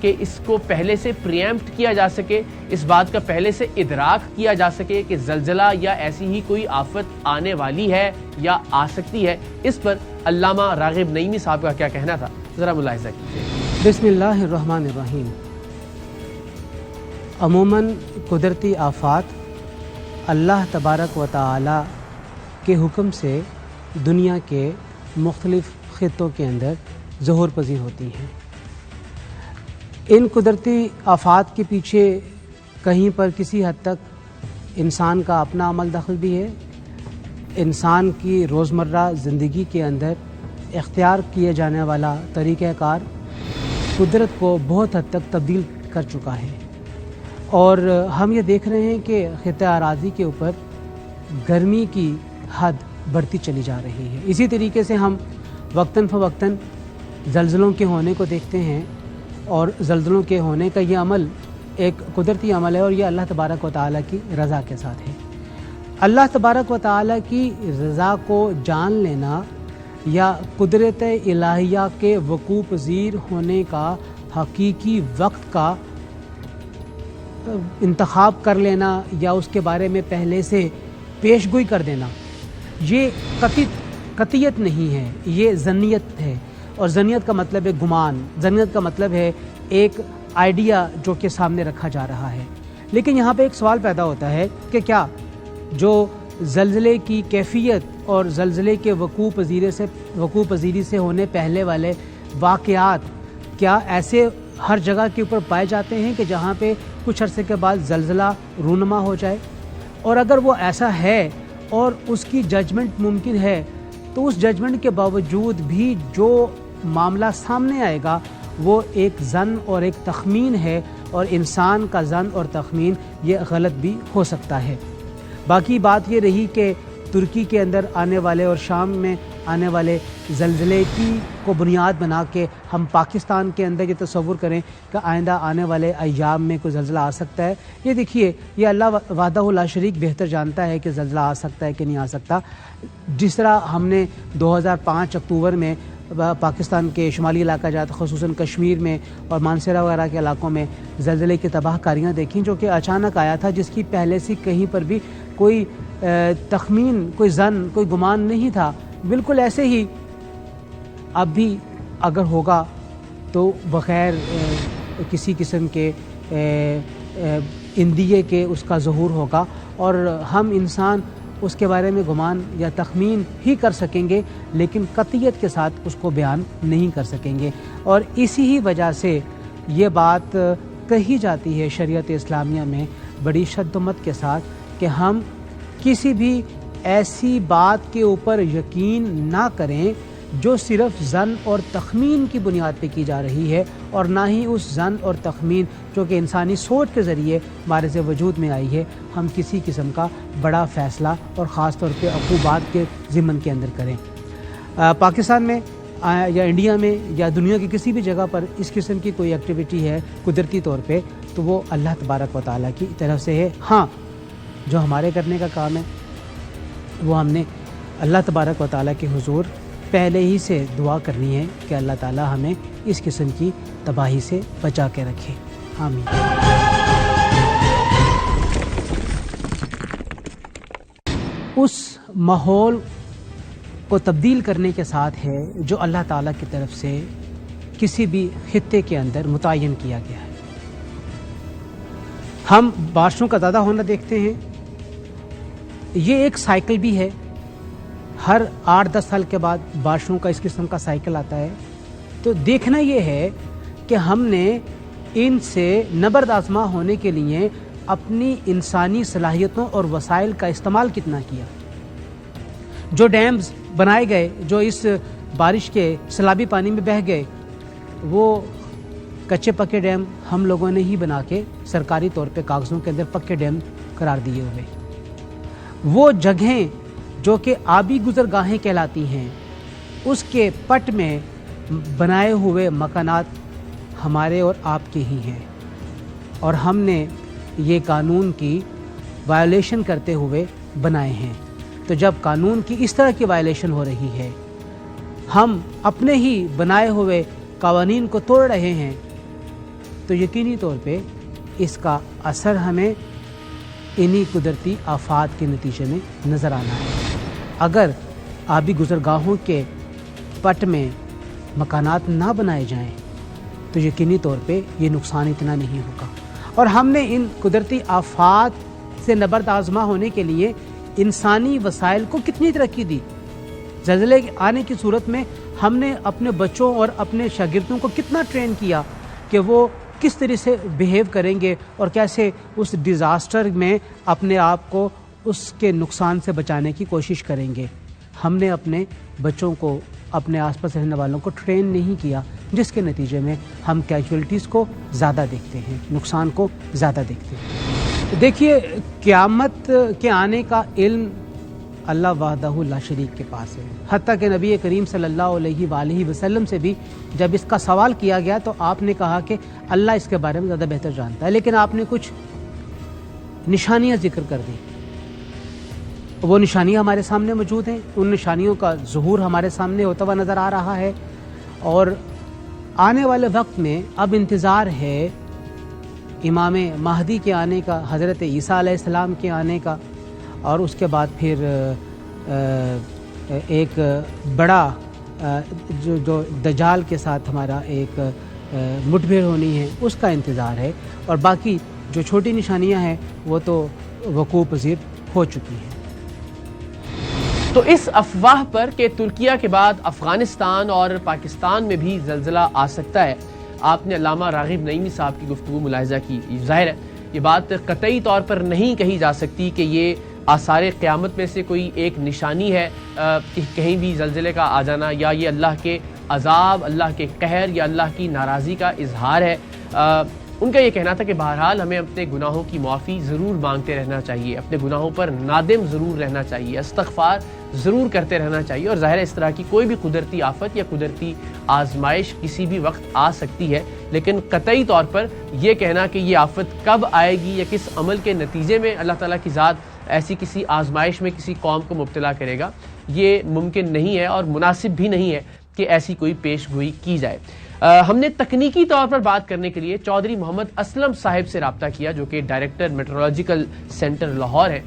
کہ اس کو پہلے سے پریمپٹ کیا جا سکے، اس بات کا پہلے سے ادراک کیا جا سکے کہ زلزلہ یا ایسی ہی کوئی آفت آنے والی ہے یا آ سکتی ہے؟ اس پر علامہ راغب نعیمی صاحب کا کیا کہنا تھا، ذرا ملاحظہ کیجیے۔ بسم اللہ الرحمن الرحیم۔ عموماً قدرتی آفات اللہ تبارک و تعالی کے حکم سے دنیا کے مختلف خطوں کے اندر ظہور پذیر ہوتی ہیں۔ ان قدرتی آفات کے پیچھے کہیں پر کسی حد تک انسان کا اپنا عمل دخل بھی ہے۔ انسان کی روزمرہ زندگی کے اندر اختیار کیے جانے والا طریقہ کار قدرت کو بہت حد تک تبدیل کر چکا ہے، اور ہم یہ دیکھ رہے ہیں کہ خطہ اراضی کے اوپر گرمی کی حد بڑھتی چلی جا رہی ہے۔ اسی طریقے سے ہم وقتاً فوقتاً زلزلوں کے ہونے کو دیکھتے ہیں، اور زلزلوں کے ہونے کا یہ عمل ایک قدرتی عمل ہے، اور یہ اللہ تبارک و تعالیٰ کی رضا کے ساتھ ہے۔ اللہ تبارک و تعالیٰ کی رضا کو جان لینا یا قدرت الہیہ کے وقوع پذیر ہونے کا حقیقی وقت کا انتخاب کر لینا یا اس کے بارے میں پہلے سے پیش گوئی کر دینا، یہ قطعیت نہیں ہے، یہ ظنیت ہے۔ اور ظنیت کا مطلب ہے گمان، ظنیت کا مطلب ہے ایک آئیڈیا جو کہ سامنے رکھا جا رہا ہے۔ لیکن یہاں پہ ایک سوال پیدا ہوتا ہے کہ کیا جو زلزلے کی کیفیت اور زلزلے کے وقوع پذیری سے ہونے پہلے والے واقعات کیا ایسے ہر جگہ کے اوپر پائے جاتے ہیں کہ جہاں پہ کچھ عرصے کے بعد زلزلہ رونما ہو جائے؟ اور اگر وہ ایسا ہے اور اس کی ججمنٹ ممکن ہے، تو اس ججمنٹ کے باوجود بھی جو معاملہ سامنے آئے گا وہ ایک ظن اور ایک تخمین ہے، اور انسان کا ظن اور تخمین یہ غلط بھی ہو سکتا ہے۔ باقی بات یہ رہی کہ ترکی کے اندر آنے والے اور شام میں آنے والے زلزلے کو بنیاد بنا کے ہم پاکستان کے اندر یہ تصور کریں کہ آئندہ آنے والے ایام میں کوئی زلزلہ آ سکتا ہے۔ یہ دیکھیے، یہ اللہ وحدہ لا شریک بہتر جانتا ہے کہ زلزلہ آ سکتا ہے کہ نہیں آ سکتا۔ جس طرح ہم نے 2005 اکتوبر میں پاکستان کے شمالی علاقہ جات خصوصاً کشمیر میں اور مانسیرا وغیرہ کے علاقوں میں زلزلے کی تباہ کاریاں دیکھیں جو کہ اچانک آیا تھا، جس کی پہلے سے کہیں پر بھی کوئی تخمین، کوئی ظن، کوئی گمان نہیں تھا۔ بالکل ایسے ہی اب بھی اگر ہوگا تو بغیر کسی قسم کے اندیے کے اس کا ظہور ہوگا، اور ہم انسان اس کے بارے میں گمان یا تخمین ہی کر سکیں گے، لیکن قطعیت کے ساتھ اس کو بیان نہیں کر سکیں گے۔ اور اسی ہی وجہ سے یہ بات کہی جاتی ہے شریعت اسلامیہ میں بڑی شدت کے ساتھ کہ ہم کسی بھی ایسی بات کے اوپر یقین نہ کریں جو صرف ظن اور تخمین کی بنیاد پہ کی جا رہی ہے، اور نہ ہی اس ظن اور تخمین جو کہ انسانی سوچ کے ذریعے ہمارے سے وجود میں آئی ہے ہم کسی قسم کا بڑا فیصلہ اور خاص طور پہ عقوبات کے ضمن کے اندر کریں۔ پاکستان میں یا انڈیا میں یا دنیا کی کسی بھی جگہ پر اس قسم کی کوئی ایکٹیویٹی ہے قدرتی طور پہ تو وہ اللہ تبارک و تعالیٰ کی طرف سے ہے۔ ہاں، جو ہمارے کرنے کا کام ہے وہ ہم نے اللہ تبارک و تعالیٰ کے حضور پہلے ہی سے دعا کرنی ہے کہ اللہ تعالیٰ ہمیں اس قسم کی تباہی سے بچا کے رکھے۔ آمین۔ اس ماحول کو تبدیل کرنے کے ساتھ ہے جو اللہ تعالیٰ کی طرف سے کسی بھی خطے کے اندر متعین کیا گیا ہے۔ ہم بارشوں کا زیادہ ہونا دیکھتے ہیں، یہ ایک سائیکل بھی ہے، ہر 8-10 سال کے بعد بارشوں کا اس قسم کا سائیکل آتا ہے۔ تو دیکھنا یہ ہے کہ ہم نے ان سے نبرد آزما ہونے کے لیے اپنی انسانی صلاحیتوں اور وسائل کا استعمال کتنا کیا۔ جو ڈیمز بنائے گئے جو اس بارش کے سیلابی پانی میں بہہ گئے، وہ کچے پکے ڈیم ہم لوگوں نے ہی بنا کے سرکاری طور پہ کاغذوں کے اندر پکے ڈیم قرار دیے ہوئے۔ وہ جگہیں جو کہ آبی گزرگاہیں کہلاتی ہیں، اس کے پٹ میں بنائے ہوئے مکانات ہمارے اور آپ کے ہی ہیں، اور ہم نے یہ قانون کی وائلیشن کرتے ہوئے بنائے ہیں۔ تو جب قانون کی اس طرح کی وائلیشن ہو رہی ہے، ہم اپنے ہی بنائے ہوئے قوانین کو توڑ رہے ہیں، تو یقینی طور پہ اس کا اثر ہمیں انہی قدرتی آفات کے نتیجے میں نظر آنا ہے۔ اگر آبی گزرگاہوں کے پٹ میں مکانات نہ بنائے جائیں تو یقینی طور پہ یہ نقصان اتنا نہیں ہوگا۔ اور ہم نے ان قدرتی آفات سے نبرد آزما ہونے کے لیے انسانی وسائل کو کتنی ترقی دی۔ زلزلے آنے کی صورت میں ہم نے اپنے بچوں اور اپنے شاگردوں کو کتنا ٹرین کیا کہ وہ کس طرح سے بیہیو کریں گے اور کیسے اس ڈیزاسٹر میں اپنے آپ کو اس کے نقصان سے بچانے کی کوشش کریں گے۔ ہم نے اپنے بچوں کو، اپنے آس پاس رہنے والوں کو ٹرین نہیں کیا، جس کے نتیجے میں ہم کیجویلٹیز کو زیادہ دیکھتے ہیں، نقصان کو زیادہ دیکھتے ہیں۔ دیکھیے، قیامت کے آنے کا علم اللہ وحدہ لا شریک کے پاس ہے۔ حتیٰ کہ نبی کریم صلی اللہ علیہ وآلہ وسلم سے بھی جب اس کا سوال کیا گیا تو آپ نے کہا کہ اللہ اس کے بارے میں زیادہ بہتر جانتا ہے، لیکن آپ نے کچھ نشانیاں ذکر کر دی۔ وہ نشانیاں ہمارے سامنے موجود ہیں، ان نشانیوں کا ظہور ہمارے سامنے ہوتا ہوا نظر آ رہا ہے، اور آنے والے وقت میں اب انتظار ہے امام مہدی کے آنے کا، حضرت عیسیٰ علیہ السلام کے آنے کا، اور اس کے بعد پھر ایک بڑا جو دجال کے ساتھ ہمارا ایک مٹبھیڑ ہونی ہے، اس کا انتظار ہے، اور باقی جو چھوٹی نشانیاں ہیں وہ تو وقوع پذیر ہو چکی ہیں۔ تو اس افواہ پر کہ ترکیہ کے بعد افغانستان اور پاکستان میں بھی زلزلہ آ سکتا ہے، آپ نے علامہ راغب نعیمی صاحب کی گفتگو ملاحظہ کی۔ ظاہر ہے یہ بات قطعی طور پر نہیں کہی جا سکتی کہ یہ آثار قیامت میں سے کوئی ایک نشانی ہے کہ کہیں بھی زلزلے کا آ جانا، یا یہ اللہ کے عذاب، اللہ کے قہر یا اللہ کی ناراضی کا اظہار ہے۔ ان کا یہ کہنا تھا کہ بہرحال ہمیں اپنے گناہوں کی معافی ضرور مانگتے رہنا چاہیے، اپنے گناہوں پر نادم ضرور رہنا چاہیے، استغفار ضرور کرتے رہنا چاہیے، اور ظاہر ہے اس طرح کی کوئی بھی قدرتی آفت یا قدرتی آزمائش کسی بھی وقت آ سکتی ہے، لیکن قطعی طور پر یہ کہنا کہ یہ آفت کب آئے گی یا کس عمل کے نتیجے میں اللہ تعالیٰ کی ذات ایسی کسی آزمائش میں کسی قوم کو مبتلا کرے گا، یہ ممکن نہیں ہے اور مناسب بھی نہیں ہے کہ ایسی کوئی پیش گوئی کی جائے۔ ہم نے تکنیکی طور پر بات کرنے کے لیے چودھری محمد اسلم صاحب سے رابطہ کیا، جو کہ ڈائریکٹر میٹرولوجیکل سینٹر لاہور ہیں۔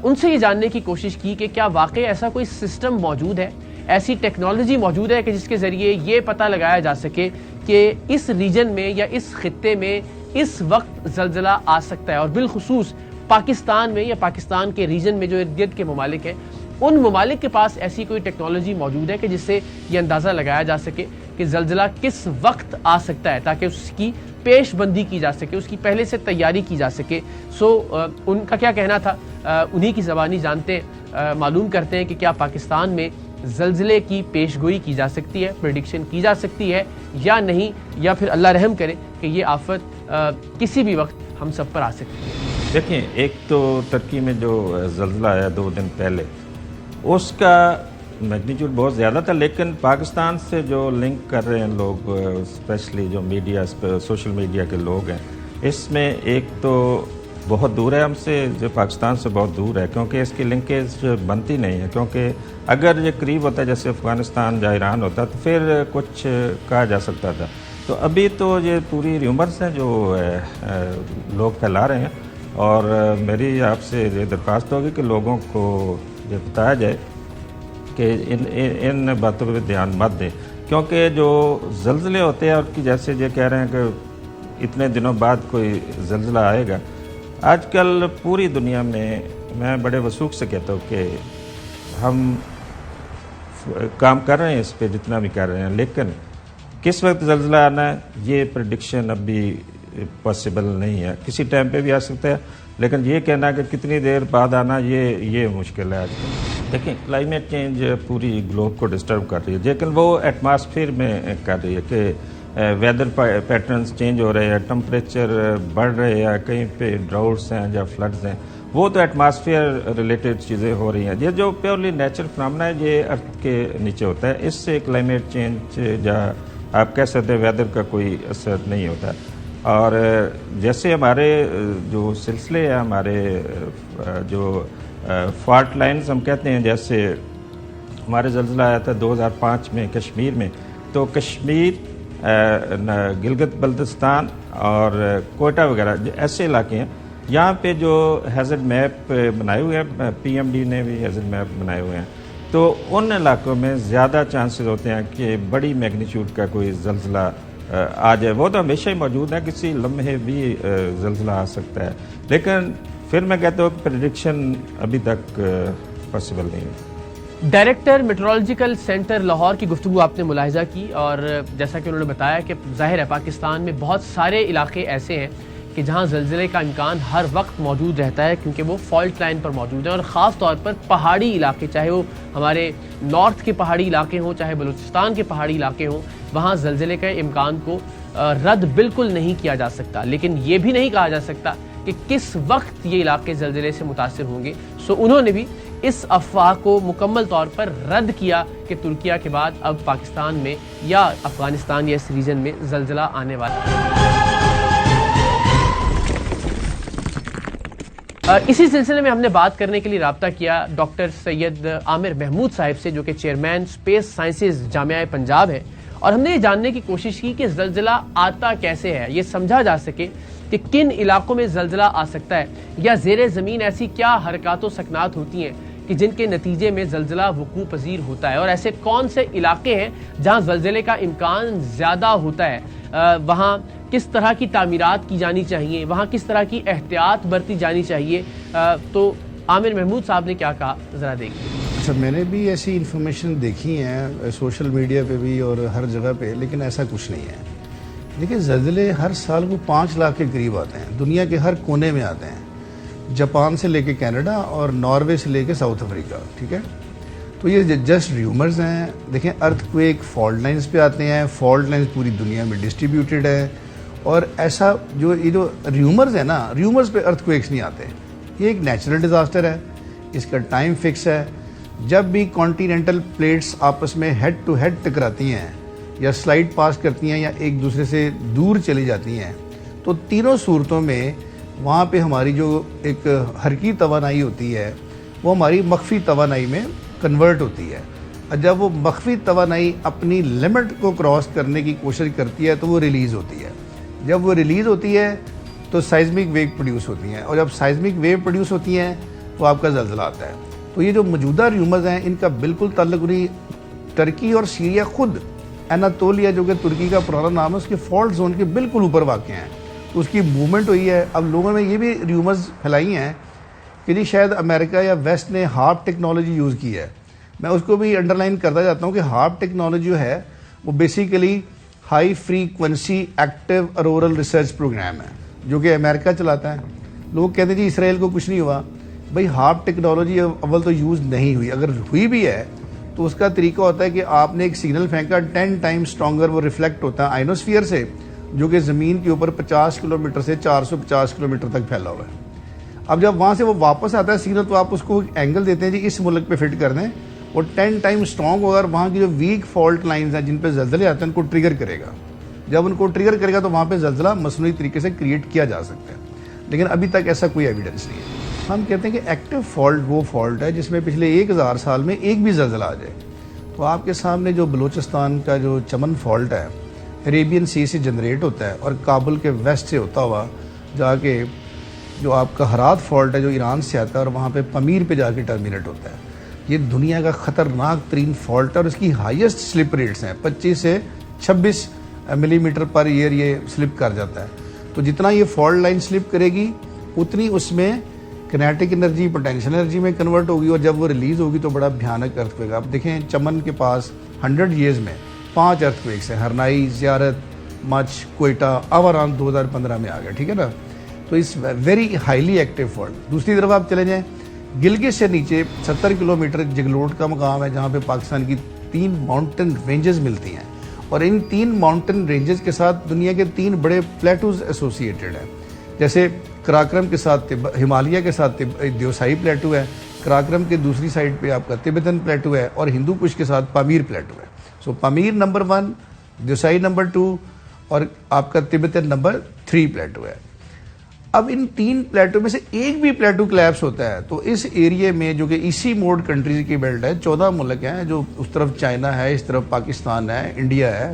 ان سے یہ جاننے کی کوشش کی کہ کیا واقعی ایسا کوئی سسٹم موجود ہے، ایسی ٹیکنالوجی موجود ہے کہ جس کے ذریعے یہ پتہ لگایا جا سکے کہ اس ریجن میں یا اس خطے میں اس وقت زلزلہ آ سکتا ہے، اور بالخصوص پاکستان میں یا پاکستان کے ریجن میں جو ارد گرد کے ممالک ہیں، ان ممالک کے پاس ایسی کوئی ٹیکنالوجی موجود ہے کہ جس سے یہ اندازہ لگایا جا سکے کہ زلزلہ کس وقت آ سکتا ہے، تاکہ اس کی پیش بندی کی جا سکے، اس کی پہلے سے تیاری کی جا سکے۔ ان کا کیا کہنا تھا، انہی کی زبانی جانتے ہیں، معلوم کرتے ہیں کہ کیا پاکستان میں زلزلے کی پیش گوئی کی جا سکتی ہے، پریڈکشن کی جا سکتی ہے یا نہیں، یا پھر اللہ رحم کرے کہ یہ آفت کسی بھی وقت ہم سب پر آ سکتی ہے۔ دیکھیں، ایک تو ترکی میں جو زلزلہ آیا 2 دن پہلے، اس کا میگنیچیوڈ بہت زیادہ تھا، لیکن پاکستان سے جو لنک کر رہے ہیں لوگ، اسپیشلی جو میڈیا، سوشل میڈیا کے لوگ ہیں، اس میں ایک تو بہت دور ہے ہم سے، جو پاکستان سے بہت دور ہے، کیونکہ اس کی لنکیج بنتی نہیں ہے، کیونکہ اگر یہ قریب ہوتا ہے جیسے افغانستان یا ایران ہوتا تو پھر کچھ کہا جا سکتا تھا۔ تو ابھی تو یہ پوری ریومرز ہیں جو لوگ پھیلا رہے ہیں، اور میری آپ سے یہ درخواست ہوگی کہ لوگوں کو یہ بتایا جائے کہ ان باتوں پہ دھیان مت دیں، کیونکہ جو زلزلے ہوتے ہیں اور کی جیسے یہ کہہ رہے ہیں کہ اتنے دنوں بعد کوئی زلزلہ آئے گا، آج کل پوری دنیا میں بڑے وثوق سے کہتا ہوں کہ ہم کام کر رہے ہیں اس پہ جتنا بھی کر رہے ہیں، لیکن کس وقت زلزلہ آنا ہے یہ پریڈکشن ابھی پاسبل نہیں ہے، کسی ٹائم پہ بھی آ سکتا ہے، لیکن یہ کہنا کہ کتنی دیر بعد آنا یہ مشکل ہے آج کل۔ دیکھیں، کلائمیٹ چینج پوری گلوب کو ڈسٹرب کر رہی ہے، لیکن وہ ایٹماسفیئر میں کر رہی ہے کہ ویدر پیٹرنز چینج ہو رہے ہیں، ٹمپریچر بڑھ رہے ہیں، کہیں پہ ڈراؤٹس ہیں یا فلڈز ہیں، وہ تو ایٹماسفیئر ریلیٹڈ چیزیں ہو رہی ہیں۔ یہ جو پیورلی نیچرل فنامنا ہے یہ ارتھ کے نیچے ہوتا ہے، اس سے کلائمیٹ چینج یا آپ کہہ سکتے ہیں ویدر کا کوئی اثر نہیں ہوتا۔ اور جیسے ہمارے جو سلسلے ہیں، ہمارے جو فالٹ لائنز ہم کہتے ہیں، جیسے ہمارے زلزلہ آیا تھا 2005 میں کشمیر میں، تو کشمیر گلگت بلتستان اور کوئٹہ وغیرہ ایسے علاقے ہیں، یہاں پہ جو ہیزرڈ میپ بنائے ہوئے ہیں، پی ایم ڈی نے بھی ہیزرڈ میپ بنائے ہوئے ہیں، تو ان علاقوں میں زیادہ چانسز ہوتے ہیں کہ بڑی میگنیچیوڈ کا کوئی زلزلہ آ جائے. وہ تو ہمیشہ ہی موجود ہے، کسی لمحے بھی زلزلہ آ سکتا ہے، لیکن پھر میں کہتا ہوں پریڈکشن ابھی تک پاسبل نہیں ہے. ڈائریکٹر میٹرولوجیکل سینٹر لاہور کی گفتگو آپ نے ملاحظہ کی، اور جیسا کہ انہوں نے بتایا کہ ظاہر ہے پاکستان میں بہت سارے علاقے ایسے ہیں کہ جہاں زلزلے کا امکان ہر وقت موجود رہتا ہے، کیونکہ وہ فالٹ لائن پر موجود ہیں، اور خاص طور پر پہاڑی علاقے، چاہے وہ ہمارے نارتھ کے پہاڑی علاقے ہوں، چاہے بلوچستان کے پہاڑی علاقے ہوں، وہاں زلزلے کے امکان کو رد بالکل نہیں کیا جا سکتا. لیکن یہ بھی نہیں کہا جا سکتا کہ کس وقت یہ علاقے زلزلے سے متاثر ہوں گے. سو انہوں نے بھی اس افواہ کو مکمل طور پر رد کیا کہ ترکیہ کے بعد اب پاکستان میں یا افغانستان یا اس ریجن میں زلزلہ آنے والا ہے. اسی سلسلے میں ہم نے بات کرنے کے لیے رابطہ کیا ڈاکٹر سید عامر محمود صاحب سے، جو کہ چیئرمین اسپیس سائنسز جامعہ پنجاب ہے، اور ہم نے یہ جاننے کی کوشش کی کہ زلزلہ آتا کیسے ہے، یہ سمجھا جا سکے کہ کن علاقوں میں زلزلہ آ سکتا ہے، یا زیر زمین ایسی کیا حرکات و سکنات ہوتی ہیں کہ جن کے نتیجے میں زلزلہ وقوع پذیر ہوتا ہے، اور ایسے کون سے علاقے ہیں جہاں زلزلے کا امکان زیادہ ہوتا ہے، وہاں کس طرح کی تعمیرات کی جانی چاہیے، وہاں کس طرح کی احتیاط برتی جانی چاہیے. تو عامر محمود صاحب نے کیا کہا ذرا دیکھیے. اچھا، میں نے بھی ایسی انفارمیشن دیکھی ہیں سوشل میڈیا پہ بھی اور ہر جگہ پہ، لیکن ایسا کچھ نہیں ہے. دیکھیں، زلزلے ہر سال کو 5 لاکھ کے قریب آتے ہیں، دنیا کے ہر کونے میں آتے ہیں، جاپان سے لے کے کینیڈا اور ناروے سے لے کے ساؤتھ افریقہ. ٹھیک ہے، تو یہ جسٹ ریومرز ہیں. دیکھیں، ارتھ کویک فالٹ لائنز پہ آتے ہیں، فالٹ لائنز پوری دنیا میں ڈسٹریبیوٹیڈ ہے، اور ایسا یہ جو ریومرز ہیں نا، ریومرز پہ ارتھ کویکس نہیں آتے. یہ ایک نیچرل ڈیزاسٹر ہے، اس کا ٹائم فکس ہے. جب بھی کانٹیننٹل پلیٹس آپس میں ہیڈ ٹو ہیڈ ٹکراتی ہیں یا سلائڈ پاس کرتی ہیں یا ایک دوسرے سے دور چلی جاتی ہیں، تو تینوں صورتوں میں وہاں پہ ہماری جو ایک حرکی توانائی ہوتی ہے وہ ہماری مخفی توانائی میں کنورٹ ہوتی ہے. اور جب وہ مخفی توانائی اپنی لمٹ کو کراس کرنے کی کوشش کرتی ہے تو وہ ریلیز ہوتی ہے. جب وہ ریلیز ہوتی ہے تو سائزمک ویو پروڈیوس ہوتی ہیں، اور جب سائزمک ویو پروڈیوس ہوتی ہیں تو آپ کا زلزلہ آتا ہے. تو یہ جو موجودہ ریومرز ہیں ان کا بالکل تعلق نہیں. ترکی اور سیریا خود، اناتولیا جو کہ ترکی کا پرانا نام ہے، اس کے فالٹ زون کے بالکل اوپر واقع ہیں، تو اس کی موومنٹ ہوئی ہے. اب لوگوں نے یہ بھی ریومرز پھیلائی ہیں کہ جی شاید امریکہ یا ویسٹ نے ہارپ ٹیکنالوجی یوز کی ہے. میں اس کو بھی انڈر لائن کرتا جاتا ہوں کہ ہارپ ٹیکنالوجی جو ہے وہ basically high frequency active auroral research programme ہے جو کہ امریکہ چلاتا ہے. لوگ کہتے ہیں جی اسرائیل کو کچھ نہیں ہوا. بھائی ہارپ ٹیکنالوجی اول تو یوز نہیں ہوئی، اگر ہوئی بھی ہے تو اس کا طریقہ ہوتا ہے کہ آپ نے ایک سگنل پھینکا، 10 ٹائم اسٹرانگر وہ ریفلیکٹ ہوتا ہے آئنوسفیئر سے، جو کہ زمین کے اوپر 50 کلومیٹر سے 450 کلومیٹر تک پھیلا ہوا ہے. اب جب وہاں سے وہ واپس آتا ہے سگنل تو آپ اس کو اینگل دیتے ہیں جی اس ملک پہ فٹ کر دیں، وہ 10 ٹائم اسٹرانگ ہوگا اور وہاں کی جو ویک فالٹ لائنز ہیں جن پہ زلزلے آتے ہیں ان کو ٹریگر کرے گا. جب ان کو ٹریگر کرے گا تو وہاں پہ زلزلہ مصنوعی طریقے سے کریٹ کیا جا سکتا ہے، لیکن ابھی تک ایسا کوئی ایویڈنس نہیں ہے. ہم کہتے ہیں کہ ایکٹیو فالٹ وہ فالٹ ہے جس میں پچھلے 1000 سال میں ایک بھی زلزلہ آ جائے. تو آپ کے سامنے جو بلوچستان کا جو چمن فالٹ ہے عریبین سی سے جنریٹ ہوتا ہے اور کابل کے ویسٹ سے ہوتا ہوا جا کے جو آپ کا ہرات فالٹ ہے جو ایران سے آتا ہے اور وہاں پہ پمیر پہ جا کے ٹرمینیٹ ہوتا ہے. یہ دنیا کا خطرناک ترین فالٹ ہے اور اس کی ہائیسٹ سلپ ریٹس ہیں، 25 سے 26 ملی میٹر پر ایئر یہ سلپ کر جاتا ہے. تو جتنا یہ فالٹ لائن سلپ کرے گی اتنی اس میں کنیٹک انرجی پوٹینشیل انرجی میں کنورٹ ہوگی، اور جب وہ ریلیز ہوگی تو بڑا بھیانک ارتھ کویک. آپ دیکھیں چمن کے پاس 100 ایئرز میں 5 ارتھ کویکس ہیں، ہرنائی، زیارت، مچ، کوئٹہ، آوران 2015 میں آ گیا. ٹھیک ہے نا، تو اس ویری ہائیلی ایکٹیو فالٹ. دوسری طرف آپ چلے جائیں گلگت سے نیچے 70 کلومیٹر جگلوٹ کا مقام ہے جہاں پہ پاکستان کی 3 ماؤنٹن رینجز ملتی ہیں، اور ان 3 ماؤنٹن رینجز کے ساتھ دنیا کے 3 بڑے پلیٹوز ایسوسیٹڈ ہیں. جیسے کراکرم کے ساتھ ہمالیہ کے ساتھ دیوسائی پلیٹو ہے، کراکرم کے دوسری سائڈ پہ آپ کا تبتن پلیٹو ہے، اور ہندو کش کے ساتھ پامیر پلیٹو ہے. سو پامیر نمبر 1، دیوسائی نمبر 2 اور آپ کا تبتن نمبر 3 پلیٹو ہے. اب ان 3 پلیٹو میں سے ایک بھی پلیٹو کلیپس ہوتا ہے تو اس ایریے میں جو کہ ایسی موڈ کنٹریز کی بیلٹ ہے، 14 ملک ہیں، جو اس طرف چائنا ہے، اس طرف پاکستان ہے، انڈیا ہے،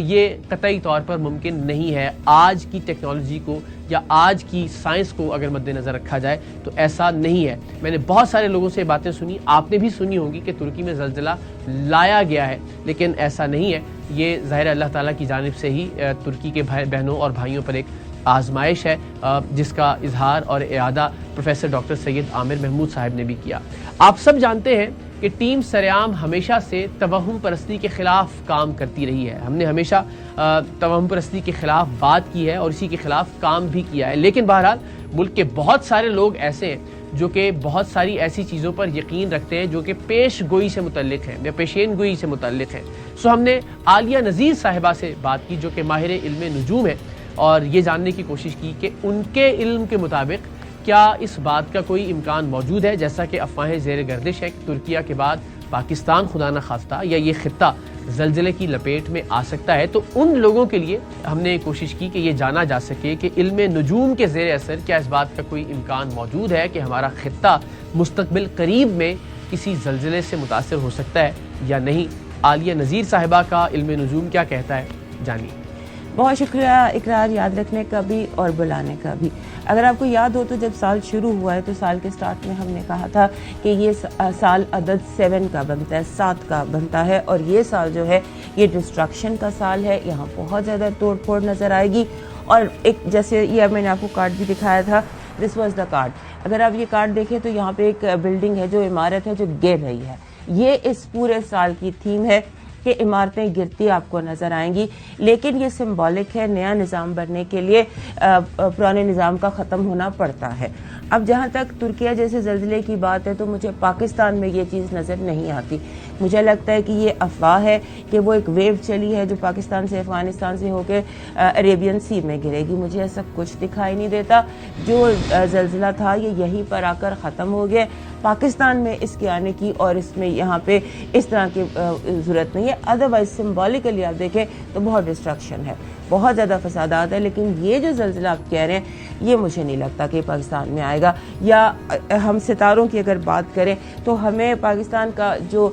یہ قطعی طور پر ممکن نہیں ہے. آج کی ٹیکنالوجی کو یا آج کی سائنس کو اگر مد نظر رکھا جائے تو ایسا نہیں ہے. میں نے بہت سارے لوگوں سے باتیں سنی, آپ نے بھی سنی ہوں گی کہ ترکی میں زلزلہ لایا گیا ہے, لیکن ایسا نہیں ہے. یہ ظاہر اللہ تعالیٰ کی جانب سے ہی ترکی کے بہنوں اور بھائیوں پر ایک آزمائش ہے, جس کا اظہار اور اعادہ پروفیسر ڈاکٹر سید عامر محمود صاحب نے بھی کیا. آپ سب جانتے ہیں کہ ٹیم سریام ہمیشہ سے توہم پرستی کے خلاف کام کرتی رہی ہے. ہم نے ہمیشہ توہم پرستی کے خلاف بات کی ہے اور اسی کے خلاف کام بھی کیا ہے, لیکن بہرحال ملک کے بہت سارے لوگ ایسے ہیں جو کہ بہت ساری ایسی چیزوں پر یقین رکھتے ہیں جو کہ پیش گوئی سے متعلق ہیں یا پیشین گوئی سے متعلق ہیں. سو ہم نے عالیہ نذیر صاحبہ سے بات کی جو کہ ماہر علم نجوم ہے, اور یہ جاننے کی کوشش کی کہ ان کے علم کے مطابق کیا اس بات کا کوئی امکان موجود ہے, جیسا کہ افواہیں زیر گردش ہیں کہ ترکیہ کے بعد پاکستان خدا نہ خواستہ یا یہ خطہ زلزلے کی لپیٹ میں آ سکتا ہے. تو ان لوگوں کے لیے ہم نے کوشش کی کہ یہ جانا جا سکے کہ علم نجوم کے زیر اثر کیا اس بات کا کوئی امکان موجود ہے کہ ہمارا خطہ مستقبل قریب میں کسی زلزلے سے متاثر ہو سکتا ہے یا نہیں. عالیہ نذیر صاحبہ کا علم نجوم کیا کہتا ہے, جانیے. بہت شکریہ اقرار, یاد رکھنے کا بھی اور بلانے کا بھی. اگر آپ کو یاد ہو تو جب سال شروع ہوا ہے تو سال کے سٹارٹ میں ہم نے کہا تھا کہ یہ سال عدد 7 کا بنتا ہے, 7 کا بنتا ہے, اور یہ سال جو ہے یہ ڈسٹرکشن کا سال ہے. یہاں بہت زیادہ توڑ پھوڑ نظر آئے گی, اور ایک جیسے یہ میں نے آپ کو کارڈ بھی دکھایا تھا, دس واز دا کارڈ. اگر آپ یہ کارڈ دیکھیں تو یہاں پہ ایک بلڈنگ ہے جو عمارت ہے جو گر رہی ہے. یہ اس پورے سال کی تھیم ہے کہ عمارتیں گرتی آپ کو نظر آئیں گی, لیکن یہ سمبولک ہے. نیا نظام بننے کے لیے پرانے نظام کا ختم ہونا پڑتا ہے. اب جہاں تک ترکیہ جیسے زلزلے کی بات ہے تو مجھے پاکستان میں یہ چیز نظر نہیں آتی. مجھے لگتا ہے کہ یہ افواہ ہے کہ وہ ایک ویو چلی ہے جو پاکستان سے افغانستان سے ہو کے عربین سی میں گرے گی. مجھے ایسا کچھ دکھائی نہیں دیتا. جو زلزلہ تھا یہ یہیں پر آ کر ختم ہو گیا. پاکستان میں اس کے آنے کی اور اس میں یہاں پہ اس طرح کی ضرورت نہیں ہے. ادروائز سمبولیکلی آپ دیکھیں تو بہت ڈسٹرکشن ہے, بہت زیادہ فسادات ہے, لیکن یہ جو زلزلہ آپ کہہ رہے ہیں یہ مجھے نہیں لگتا کہ پاکستان میں آئے گا. یا ہم ستاروں کی اگر بات کریں تو ہمیں پاکستان کا جو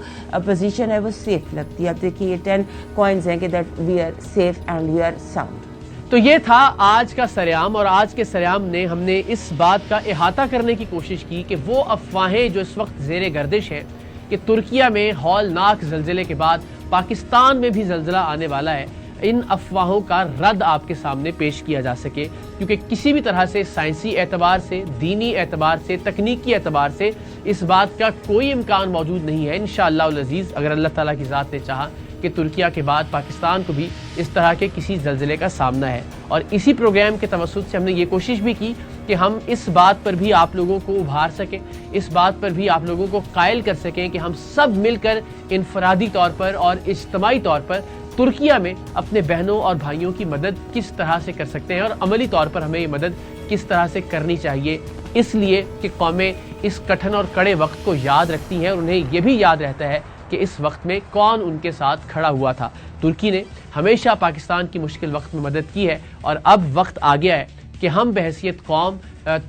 پوزیشن ہے وہ سیف لگتی ہے. آپ دیکھیے یہ 10 کوائنز ہیں کہ that we are safe and we are sound. تو یہ تھا آج کا سریام, اور آج کے سریام نے ہم نے اس بات کا احاطہ کرنے کی کوشش کی کہ وہ افواہیں جو اس وقت زیر گردش ہیں کہ ترکیہ میں ہولناک زلزلے کے بعد پاکستان میں بھی زلزلہ آنے والا ہے, ان افواہوں کا رد آپ کے سامنے پیش کیا جا سکے, کیونکہ کسی بھی طرح سے سائنسی اعتبار سے, دینی اعتبار سے, تکنیکی اعتبار سے اس بات کا کوئی امکان موجود نہیں ہے. انشاءاللہ العزیز اگر اللہ تعالیٰ کی ذات نے چاہا کہ ترکیہ کے بعد پاکستان کو بھی اس طرح کے کسی زلزلے کا سامنا ہے. اور اسی پروگرام کے توسط سے ہم نے یہ کوشش بھی کی کہ ہم اس بات پر بھی آپ لوگوں کو ابھار سکیں, اس بات پر بھی آپ لوگوں کو قائل کر سکیں کہ ہم سب مل کر انفرادی طور پر اور اجتماعی طور پر ترکیہ میں اپنے بہنوں اور بھائیوں کی مدد کس طرح سے کر سکتے ہیں, اور عملی طور پر ہمیں یہ مدد کس طرح سے کرنی چاہیے. اس لیے کہ قومیں اس کٹھن اور کڑے وقت کو یاد رکھتی ہیں, اور انہیں یہ بھی یاد رہتا ہے کہ اس وقت میں کون ان کے ساتھ کھڑا ہوا تھا. ترکی نے ہمیشہ پاکستان کی مشکل وقت میں مدد کی ہے, اور اب وقت آ گیا ہے کہ ہم بحیثیت قوم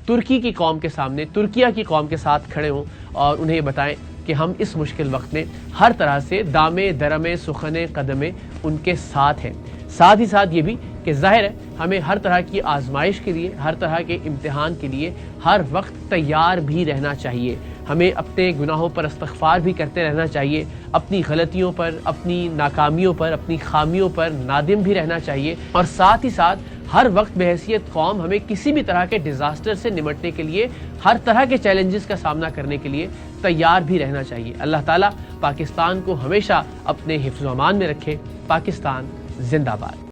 ترکی کی قوم کے سامنے, ترکیہ کی قوم کے ساتھ کھڑے ہوں اور انہیں یہ بتائیں کہ ہم اس مشکل وقت میں ہر طرح سے دامے درمے سخنے قدمے ان کے ساتھ ہیں. ساتھ ہی ساتھ یہ بھی کہ ظاہر ہے ہمیں ہر طرح کی آزمائش کے لیے, ہر طرح کے امتحان کے لیے ہر وقت تیار بھی رہنا چاہیے. ہمیں اپنے گناہوں پر استغفار بھی کرتے رہنا چاہیے, اپنی غلطیوں پر, اپنی ناکامیوں پر, اپنی خامیوں پر نادم بھی رہنا چاہیے, اور ساتھ ہی ساتھ ہر وقت بحیثیت قوم ہمیں کسی بھی طرح کے ڈیزاسٹر سے نمٹنے کے لیے, ہر طرح کے چیلنجز کا سامنا کرنے کے لیے تیار بھی رہنا چاہیے. اللہ تعالیٰ پاکستان کو ہمیشہ اپنے حفظ و امان میں رکھے. پاکستان زندہ باد.